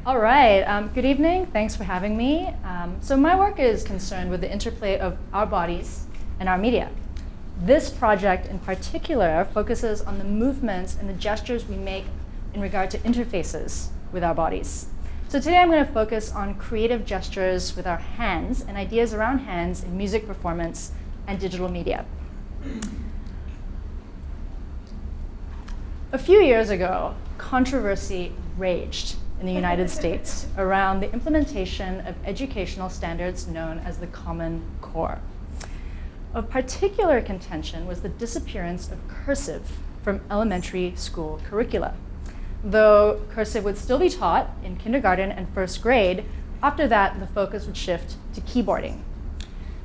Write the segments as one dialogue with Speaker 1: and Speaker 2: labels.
Speaker 1: All right, good evening. Thanks for having me. So my work is concerned with the interplay of our bodies and our media. This project in particular focuses on the movements and the gestures we make in regard to interfaces with our bodies. So today I'm going to focus on creative gestures with our hands and ideas around hands in music performance and digital media. A few years ago, controversy raged in the United States around the implementation of educational standards known as the Common Core. Of particular contention was the disappearance of cursive from elementary school curricula. Though cursive would still be taught in kindergarten and first grade, after that the focus would shift to keyboarding.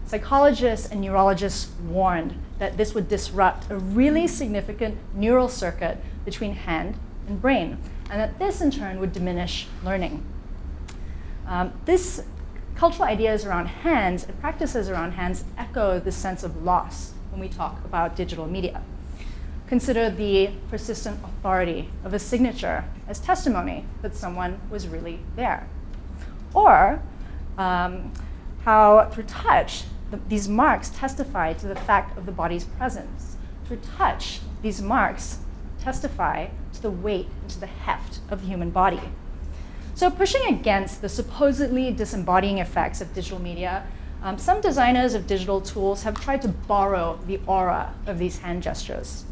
Speaker 1: Psychologists and neurologists warned that this would disrupt a really significant neural circuit between hand and brain, and that this in turn would diminish learning. This cultural ideas around hands and practices around hands echo the sense of loss when we talk about digital media. Consider the persistent authority of a signature as testimony that someone was really there. Or how through touch, these marks testify to the fact of the body's presence. Through touch, these marks testify to the weight and to the heft of the human body. So pushing against the supposedly disembodying effects of digital media, some designers of digital tools have tried to borrow the aura of these hand gestures.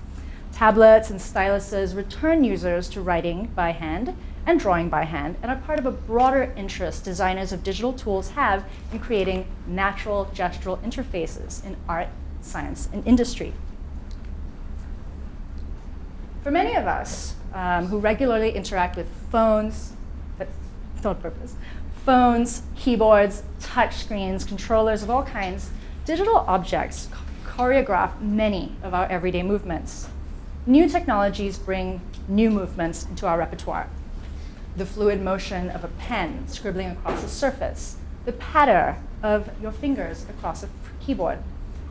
Speaker 1: Tablets and styluses return users to writing by hand and drawing by hand, and are part of a broader interest designers of digital tools have in creating natural gestural interfaces in art, science, and industry. For many of us who regularly interact with phones, phones, keyboards, touch screens, controllers of all kinds, digital objects choreograph many of our everyday movements. New technologies bring new movements into our repertoire. The fluid motion of a pen scribbling across a surface, the patter of your fingers across a keyboard,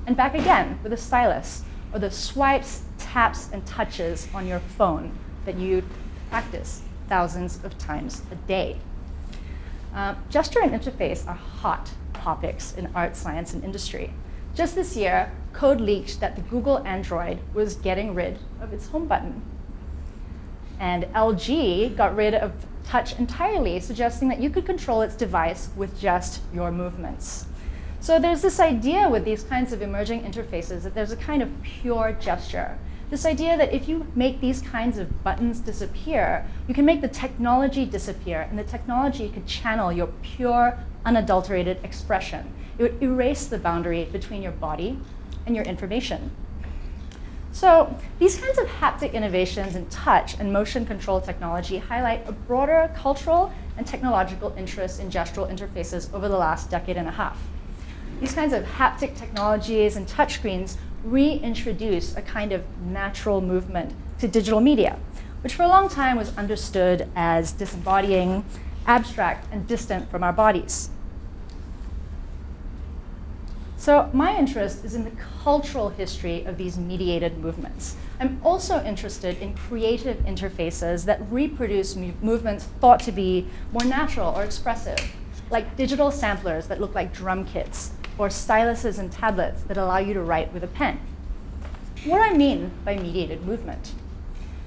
Speaker 1: and back again with a stylus, or the swipes, taps, and touches on your phone that you practice thousands of times a day. Gesture and interface are hot topics in art, science, and industry. Just this year, code leaked that the Google Android was getting rid of its home button. And LG got rid of touch entirely, suggesting that you could control its device with just your movements. So there's this idea with these kinds of emerging interfaces that there's a kind of pure gesture. This idea that if you make these kinds of buttons disappear, you can make the technology disappear, and the technology could channel your pure, unadulterated expression. It would erase the boundary between your body and your information. So these kinds of haptic innovations in touch and motion control technology highlight a broader cultural and technological interest in gestural interfaces over the last decade and a half. These kinds of haptic technologies and touchscreens reintroduce a kind of natural movement to digital media, which for a long time was understood as disembodying, abstract, and distant from our bodies. So my interest is in the cultural history of these mediated movements. I'm also interested in creative interfaces that reproduce movements thought to be more natural or expressive, like digital samplers that look like drum kits, or styluses and tablets that allow you to write with a pen. What do I mean by mediated movement?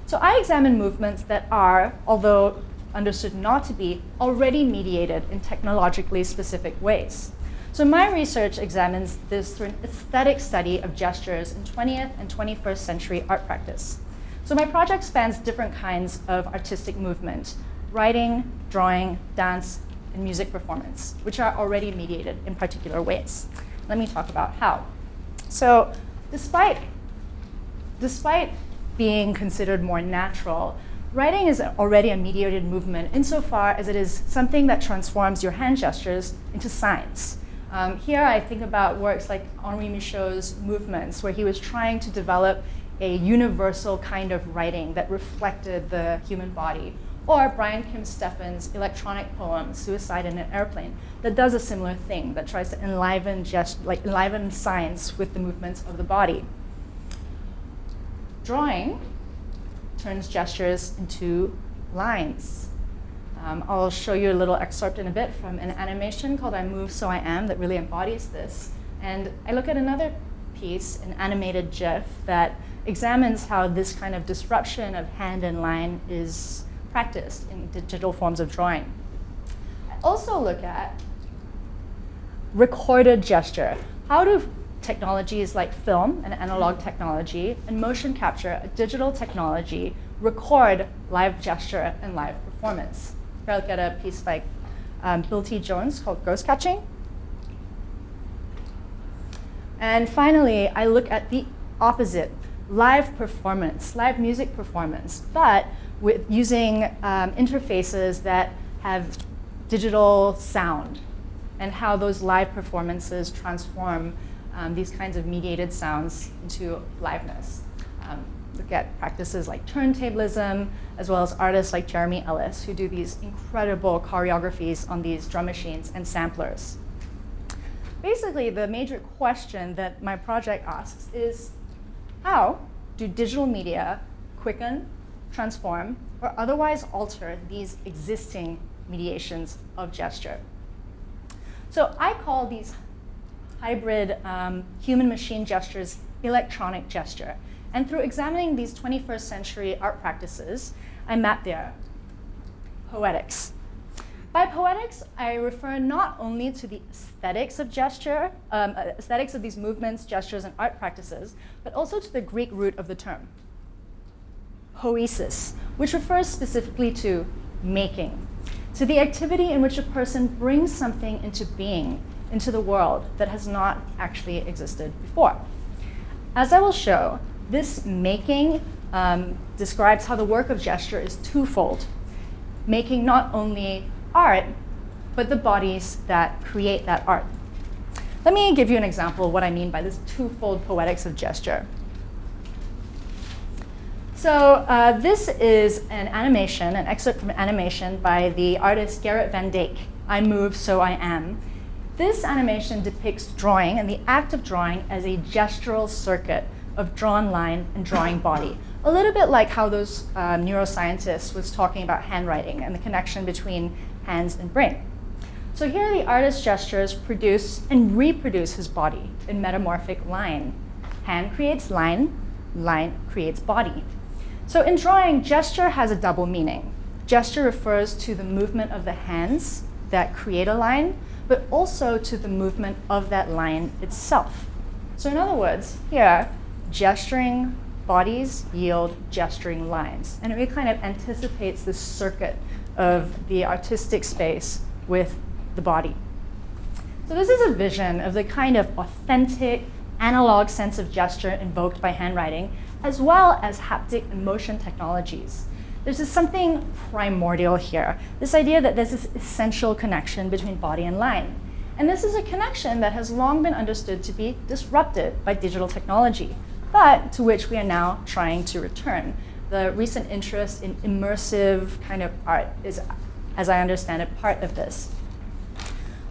Speaker 1: So I examine movements that are, although understood not to be, already mediated in technologically specific ways. So my research examines this through an aesthetic study of gestures in 20th and 21st century art practice. So my project spans different kinds of artistic movement: writing, drawing, dance, and music performance, which are already mediated in particular ways. Let me talk about how. So despite being considered more natural, writing is already a mediated movement insofar as it is something that transforms your hand gestures into signs. Here I think about works like Henri Michaud's movements, where he was trying to develop a universal kind of writing that reflected the human body. Or Brian Kim Stephan's electronic poem, Suicide in an Airplane, that does a similar thing, that tries to enliven science with the movements of the body. Drawing turns gestures into lines. I'll show you a little excerpt in a bit from an animation called I Move So I Am that really embodies this. And I look at another piece, an animated GIF, that examines how this kind of disruption of hand and line is practiced in digital forms of drawing. I also look at recorded gesture. How do technologies like film and analog technology and motion capture, a digital technology, record live gesture and live performance? Here I look at a piece like Bill T. Jones called Ghost Catching. And finally, I look at the opposite, live performance, live music performance, but with using interfaces that have digital sound and how those live performances transform these kinds of mediated sounds into liveness. Look at practices like turntablism, as well as artists like Jeremy Ellis, who do these incredible choreographies on these drum machines and samplers. Basically, the major question that my project asks is, how do digital media quicken, transform, or otherwise alter these existing mediations of gesture? So I call these hybrid human-machine gestures electronic gesture. And through examining these 21st century art practices, I map their poetics. By poetics, I refer not only to the aesthetics of gesture, aesthetics of these movements, gestures, and art practices, but also to the Greek root of the term, poesis, which refers specifically to making, to the activity in which a person brings something into being, into the world that has not actually existed before. As I will show, this making describes how the work of gesture is twofold, making not only art, but the bodies that create that art. Let me give you an example of what I mean by this twofold poetics of gesture. So this is an animation, an excerpt from an animation by the artist Gerrit van Dijk, I Move So I Am. This animation depicts drawing and the act of drawing as a gestural circuit of drawn line and drawing body. A little bit like how those neuroscientists was talking about handwriting and the connection between hands and brain. So here the artist's gestures produce and reproduce his body in metamorphic line. Hand creates line, line creates body. So in drawing, gesture has a double meaning. Gesture refers to the movement of the hands that create a line, but also to the movement of that line itself. So in other words, here, gesturing bodies yield gesturing lines. And it really kind of anticipates the circuit of the artistic space with the body. So this is a vision of the kind of authentic, analog sense of gesture invoked by handwriting, as well as haptic and motion technologies. There's just something primordial here, this idea that there's this essential connection between body and line. And this is a connection that has long been understood to be disrupted by digital technology, but to which we are now trying to return. The recent interest in immersive kind of art is, as I understand it, part of this.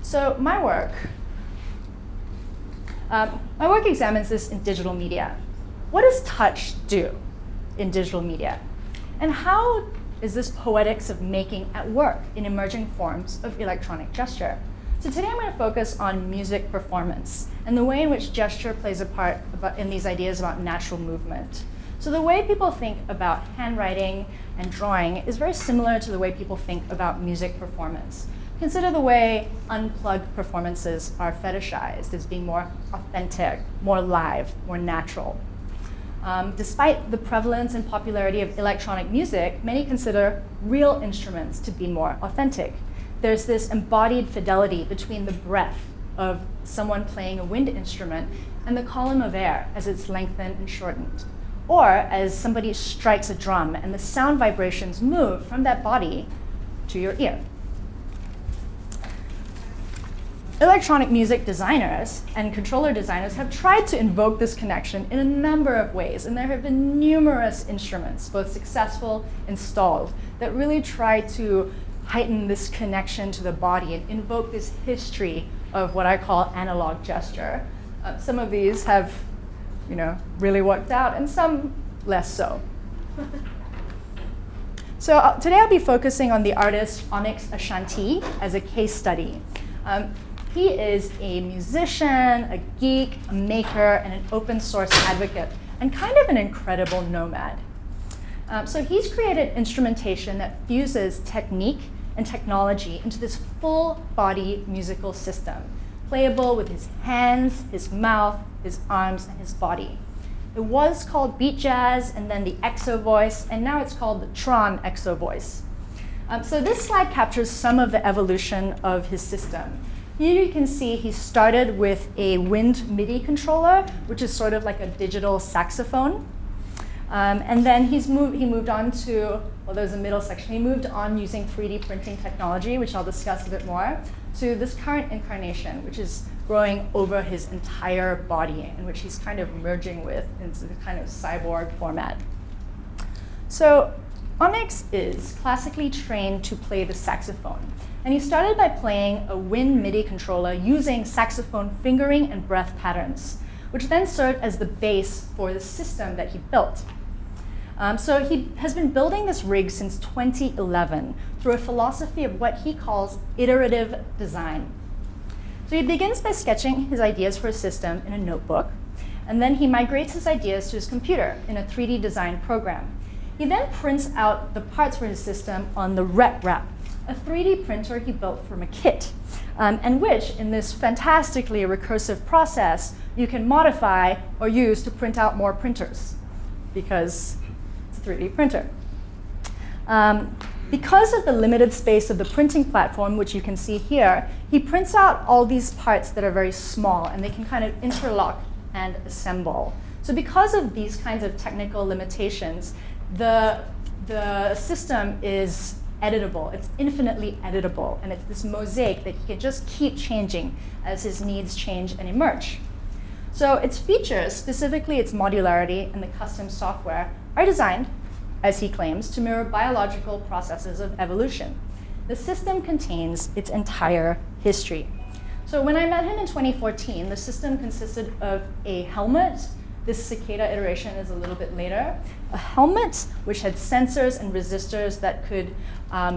Speaker 1: So my work examines this in digital media. What does touch do in digital media? And how is this poetics of making at work in emerging forms of electronic gesture? So today I'm going to focus on music performance and the way in which gesture plays a part in these ideas about natural movement. So the way people think about handwriting and drawing is very similar to the way people think about music performance. Consider the way unplugged performances are fetishized as being more authentic, more live, more natural. Despite the prevalence and popularity of electronic music, many consider real instruments to be more authentic. There's this embodied fidelity between the breath of someone playing a wind instrument and the column of air as it's lengthened and shortened. Or as somebody strikes a drum and the sound vibrations move from that body to your ear. Electronic music designers and controller designers have tried to invoke this connection in a number of ways, and there have been numerous instruments, both successful and stalled, that really try to heighten this connection to the body and invoke this history of what I call analog gesture. Some of these have, really worked out, and some less so. So today I'll be focusing on the artist Onyx Ashanti as a case study. He is a musician, a geek, a maker, and an open source advocate, and kind of an incredible nomad. So he's created instrumentation that fuses technique and technology into this full body musical system, playable with his hands, his mouth, his arms, and his body. It was called beat jazz, and then the exo voice, and now it's called the Tron exo voice. So this slide captures some of the evolution of his system. Here you can see he started with a wind MIDI controller, which is sort of like a digital saxophone. And then he moved on to, well, there's a middle section. He moved on using 3D printing technology, which I'll discuss a bit more, to this current incarnation, which is growing over his entire body, in which he's kind of merging with into the kind of cyborg format. So Onyx is classically trained to play the saxophone. And he started by playing a wind MIDI controller using saxophone fingering and breath patterns, which then served as the base for the system that he built. So he has been building this rig since 2011 through a philosophy of what he calls iterative design. So he begins by sketching his ideas for a system in a notebook, and then he migrates his ideas to his computer in a 3D design program. He then prints out the parts for his system on the RepRap, a 3D printer he built from a kit, and which, in this fantastically recursive process, you can modify or use to print out more printers, because it's a 3D printer. Because of the limited space of the printing platform, which you can see here, he prints out all these parts that are very small, and they can kind of interlock and assemble. So because of these kinds of technical limitations, the system is editable. It's infinitely editable, and it's this mosaic that he can just keep changing as his needs change and emerge. So its features, specifically its modularity and the custom software, are designed, as he claims, to mirror biological processes of evolution. The system contains its entire history. So when I met him in 2014, the system consisted of a helmet. This cicada iteration is a little bit later. A helmet which had sensors and resistors that could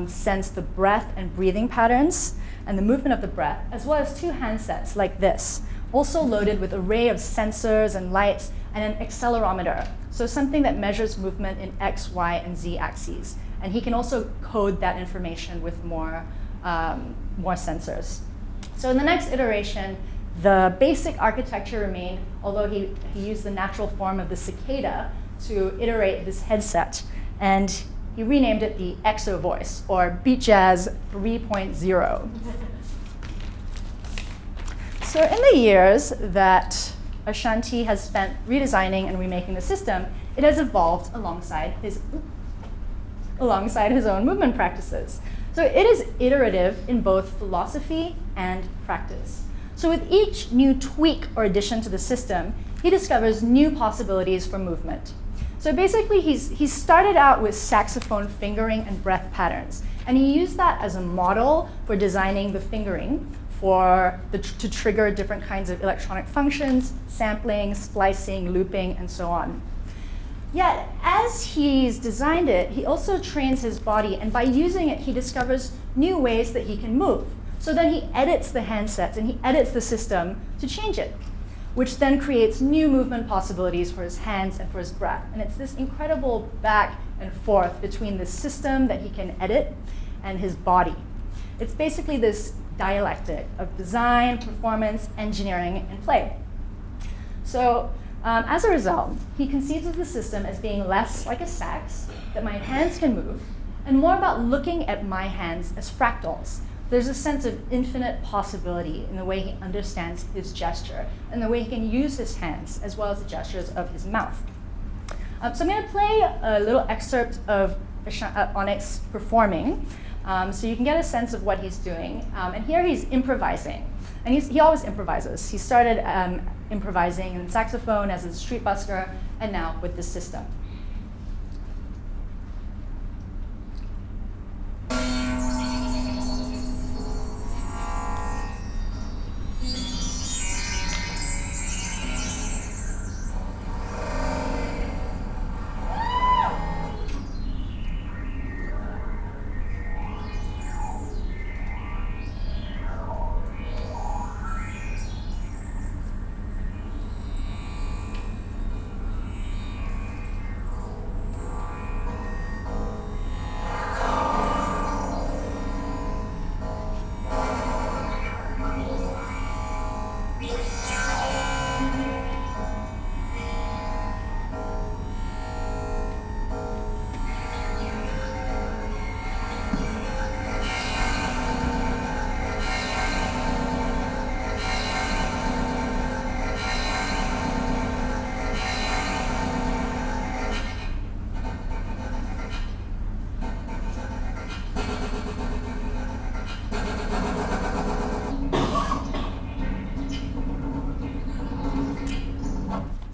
Speaker 1: sense the breath and breathing patterns and the movement of the breath, as well as two handsets like this, also loaded with an array of sensors and lights and an accelerometer, so something that measures movement in X, Y, and Z axes. And he can also code that information with more sensors. So in the next iteration, the basic architecture remained, although he used the natural form of the cicada to iterate this headset. And he renamed it the Exo Voice, or Beat Jazz 3.0. So in the years that Ashanti has spent redesigning and remaking the system, it has evolved alongside his own movement practices. So it is iterative in both philosophy and practice. So with each new tweak or addition to the system, he discovers new possibilities for movement. So basically, he started out with saxophone fingering and breath patterns, and he used that as a model for designing the fingering to trigger different kinds of electronic functions, sampling, splicing, looping, and so on. Yet, as he's designed it, he also trains his body, and by using it, he discovers new ways that he can move. So then he edits the handsets and he edits the system to change it, which then creates new movement possibilities for his hands and for his breath. And it's this incredible back and forth between the system that he can edit and his body. It's basically this dialectic of design, performance, engineering, and play. So as a result, he conceives of the system as being less like a sax that my hands can move, and more about looking at my hands as fractals. There's a sense of infinite possibility in the way he understands his gesture and the way he can use his hands as well as the gestures of his mouth. So I'm going to play a little excerpt of Onyx performing so you can get a sense of what he's doing. And here he's improvising. And he always improvises. He started improvising in saxophone as a street busker, and now with this system.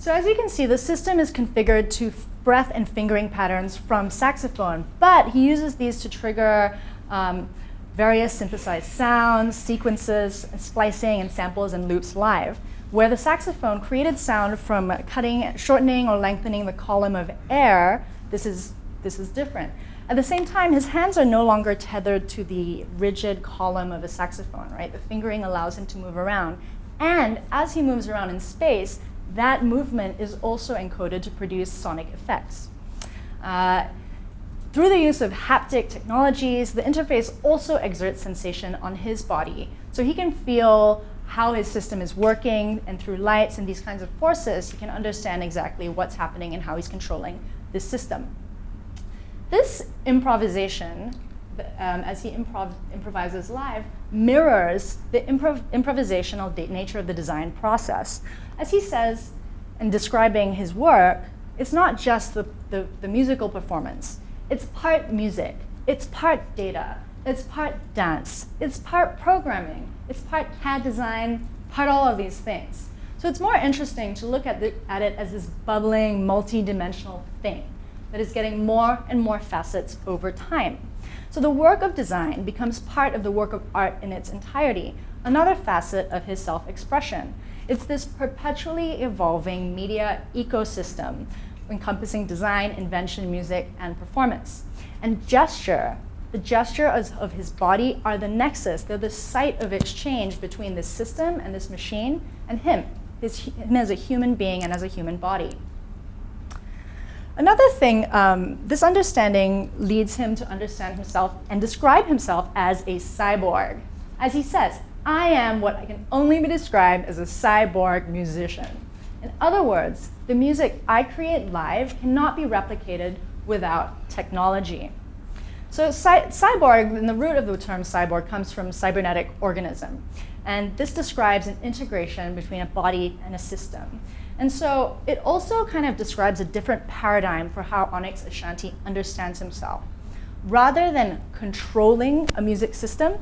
Speaker 1: So as you can see, the system is configured to breath and fingering patterns from saxophone, but he uses these to trigger various synthesized sounds, sequences, splicing, and samples and loops live, where the saxophone created sound from shortening or lengthening the column of air. This is different. At the same time, his hands are no longer tethered to the rigid column of a saxophone, right? The fingering allows him to move around. And as he moves around in space, that movement is also encoded to produce sonic effects. Through the use of haptic technologies, the interface also exerts sensation on his body. So he can feel how his system is working, and through lights and these kinds of forces, he can understand exactly what's happening and how he's controlling this system. This improvisation, as he improvises live, mirrors the improvisational nature of the design process. As he says in describing his work, it's not just the musical performance. It's part music, it's part data, it's part dance, it's part programming, it's part CAD design, part all of these things. So it's more interesting to look at it as this bubbling, multi-dimensional thing that is getting more and more facets over time. So the work of design becomes part of the work of art in its entirety, another facet of his self-expression. It's this perpetually evolving media ecosystem encompassing design, invention, music, and performance. And gesture, the gesture of his body are the nexus, they're the site of exchange between this system and this machine and him as a human being and as a human body. Another thing, this understanding leads him to understand himself and describe himself as a cyborg. As he says, I am what I can only be described as a cyborg musician. In other words, the music I create live cannot be replicated without technology. So cyborg, and the root of the term cyborg comes from cybernetic organism. And this describes an integration between a body and a system. And so it also kind of describes a different paradigm for how Onyx Ashanti understands himself. Rather than controlling a music system,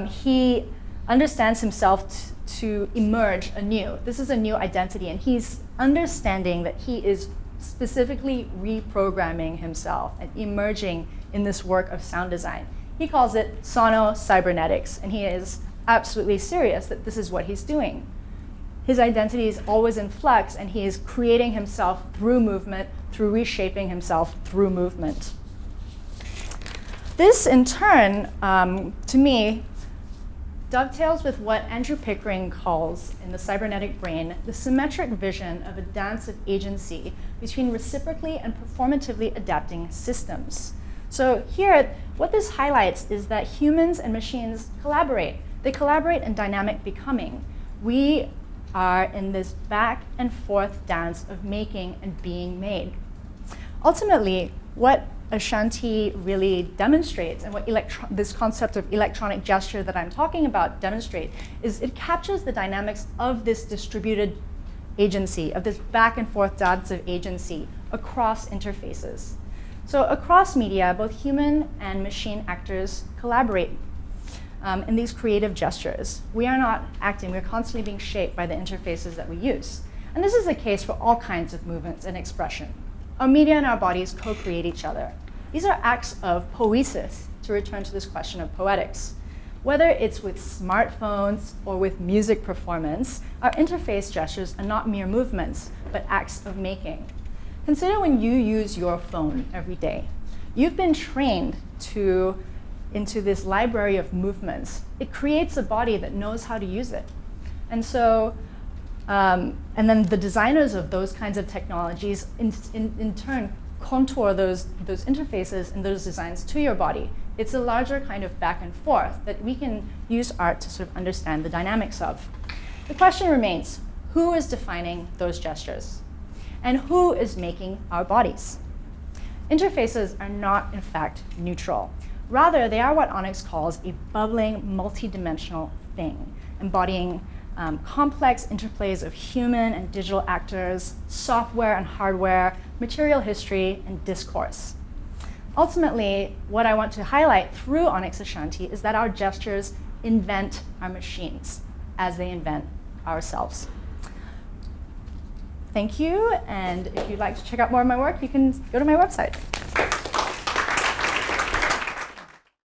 Speaker 1: he understands himself to emerge anew. This is a new identity, and he's understanding that he is specifically reprogramming himself and emerging in this work of sound design. He calls it sono-cybernetics, and he is absolutely serious that this is what he's doing. His identity is always in flux, and he is creating himself through movement, through reshaping himself through movement. This, in turn, to me, dovetails with what Andrew Pickering calls, in The Cybernetic Brain, the symmetric vision of a dance of agency between reciprocally and performatively adapting systems. So here, what this highlights is that humans and machines collaborate. They collaborate in dynamic becoming. We are in this back and forth dance of making and being made. Ultimately, what Ashanti really demonstrates, and what this concept of electronic gesture that I'm talking about demonstrates, is it captures the dynamics of this distributed agency, of this back and forth dance of agency across interfaces. So across media, both human and machine actors collaborate in these creative gestures. We are not acting, we're constantly being shaped by the interfaces that we use. And this is the case for all kinds of movements and expression. Our media and our bodies co-create each other. These are acts of poesis, to return to this question of poetics. Whether it's with smartphones or with music performance, our interface gestures are not mere movements, but acts of making. Consider when you use your phone every day. You've been trained into this library of movements. It creates a body that knows how to use it. And so, and then the designers of those kinds of technologies in turn contour those interfaces and those designs to your body. It's a larger kind of back and forth that we can use art to sort of understand the dynamics of. The question remains, who is defining those gestures? And who is making our bodies? Interfaces are not, in fact, neutral. Rather, they are what Onyx calls a bubbling, multidimensional thing, embodying complex interplays of human and digital actors, software and hardware, material history, and discourse. Ultimately, what I want to highlight through Onyx Ashanti is that our gestures invent our machines as they invent ourselves. Thank you, and if you'd like to check out more of my work, you can go to my website.